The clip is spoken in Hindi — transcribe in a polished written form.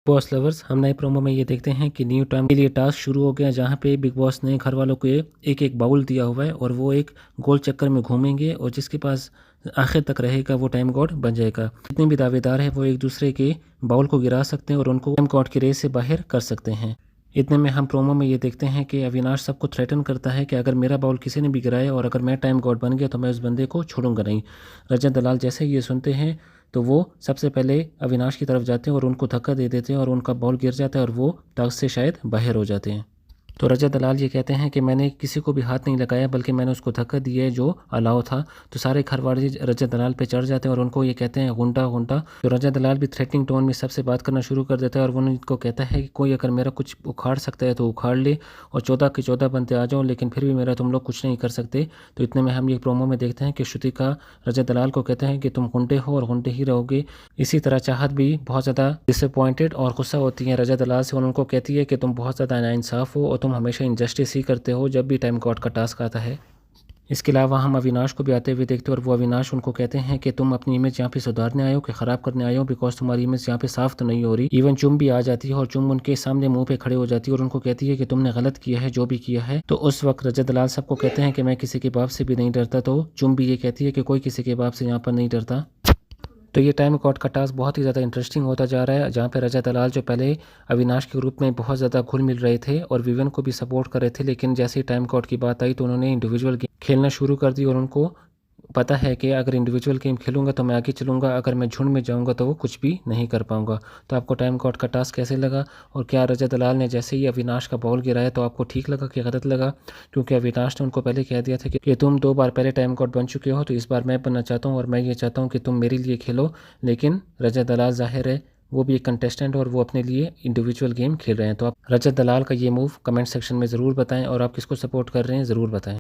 बॉस लवर्स, हम नए प्रोमो में ये देखते हैं कि न्यू टाइम के लिए टास्क शुरू हो गया, जहाँ पे बिग बॉस ने घर वालों को एक एक बाउल दिया हुआ है और वो एक गोल चक्कर में घूमेंगे और जिसके पास आखिर तक रहेगा वो टाइम गॉड बन जाएगा। जितने भी दावेदार हैं वो एक दूसरे के बाउल को गिरा सकते हैं और उनको टाइम गॉड की रेस से बाहर कर सकते हैं। इतने में हम प्रोमो में ये देखते हैं कि अविनाश सबको थ्रेटन करता है कि अगर मेरा बाउल किसी ने भी गिराया और अगर मैं टाइम गॉड बन गया तो मैं उस बंदे को छोड़ूंगा नहीं। रजत दलाल जैसे ये सुनते हैं तो वो सबसे पहले अविनाश की तरफ जाते हैं और उनको धक्का दे देते हैं और उनका बॉल गिर जाता है और वो टास्क से शायद बाहर हो जाते हैं। तो रजत दलाल ये कहते हैं कि मैंने किसी को भी हाथ नहीं लगाया बल्कि मैंने उसको धक्का दिया है जो अलाउ था। तो सारे घर वाले रजत दलाल पे चढ़ जाते हैं और उनको ये कहते हैं गुंडा गुंडा। तो रजत दलाल भी थ्रेटनिंग टोन में सबसे बात करना शुरू कर देता है और वो उनको कहता है कि कोई अगर मेरा कुछ उखाड़ सकता है तो उखाड़ ले और 14 के 14 बनते आ जाओ, लेकिन फिर भी मेरा तुम लोग कुछ नहीं कर सकते। तो इतने में हम ये प्रोमो में देखते हैं कि श्रुतिका रजत दलाल को कहते हैं कि तुम गुंडे हो और गुंडे ही रहोगे। इसी तरह चाहत भी बहुत ज़्यादा डिसअपॉइंटेड और गुस्सा होती है रजत दलाल से और उनको कहती है कि तुम बहुत ज़्यादा नाइंसाफ़ हो और तुम हमेशा इंजस्टिस ही करते हो जब भी टाइम गॉड का टास्क आता है। इसके अलावा हम अविनाश को भी आते हुए देखते हैं और वो अविनाश उनको कहते हैं कि तुम अपनी इमेज यहाँ पे सुधारने आए हो कि ख़राब करने आए हो, बिकॉज तुम्हारी इमेज यहाँ पे साफ तो नहीं हो रही। इवन चुम भी आ जाती है और चुम उनके सामने मुंह पे खड़े हो जाती है और उनको कहती है कि तुमने गलत किया है जो भी किया है। तो उस वक्त रजत दलाल सबको कहते हैं कि मैं किसी के बाप से भी नहीं डरता। तो चुम भी ये कहती है कि कोई किसी के बाप से यहाँ पर नहीं डरता। तो ये टाइम गॉड का टास्क बहुत ही ज़्यादा इंटरेस्टिंग होता जा रहा है, जहाँ पे रजत दलाल जो पहले अविनाश के ग्रुप में बहुत ज़्यादा घुल मिल रहे थे और विवेन को भी सपोर्ट कर रहे थे, लेकिन जैसे ही टाइम गॉड की बात आई तो उन्होंने इंडिविजुअल गेम खेलना शुरू कर दी और उनको पता है कि अगर इंडिविजुअल गेम खेलूंगा तो मैं आगे चलूंगा, अगर मैं झुंड में जाऊंगा तो वो कुछ भी नहीं कर पाऊंगा। तो आपको टाइम गॉड का टास्क कैसे लगा और क्या रजत दलाल ने जैसे ही अविनाश का बॉल गिराया तो आपको ठीक लगा कि गलत लगा? क्योंकि अविनाश ने उनको पहले कह दिया था कि तुम 2 बार पहले टाइम गॉड बन चुके हो तो इस बार मैं बनना चाहता हूँ और मैं ये चाहता हूँ कि तुम मेरे लिए खेलो। लेकिन रजत दलाल जाहिर है वो भी एक कंटेस्टेंट और वो अपने लिए इंडिविजुअल गेम खेल रहे हैं। तो आप रजत दलाल का ये मूव कमेंट सेक्शन में ज़रूर बताएं और आप किसको सपोर्ट कर रहे हैं ज़रूर बताएं।